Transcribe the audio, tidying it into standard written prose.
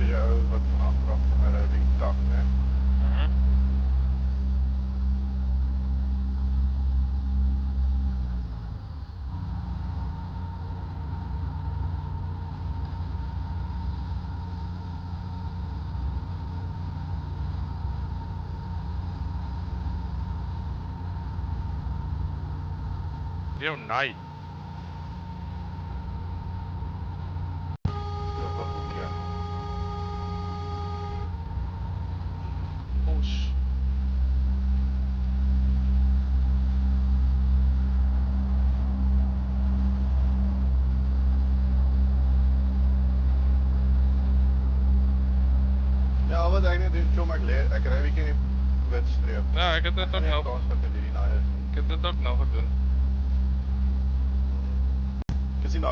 jou wat vanaf vraag van my die dag, né? Jou naai. Ja, wat ook ja. Oes. Ja, wat ek net doen, Tom, ek ry bietjie in die witstreep. Ja, ek het dit ook nou. Kans dat dit hierdie naai is. Ek het dit ook nou gedoen.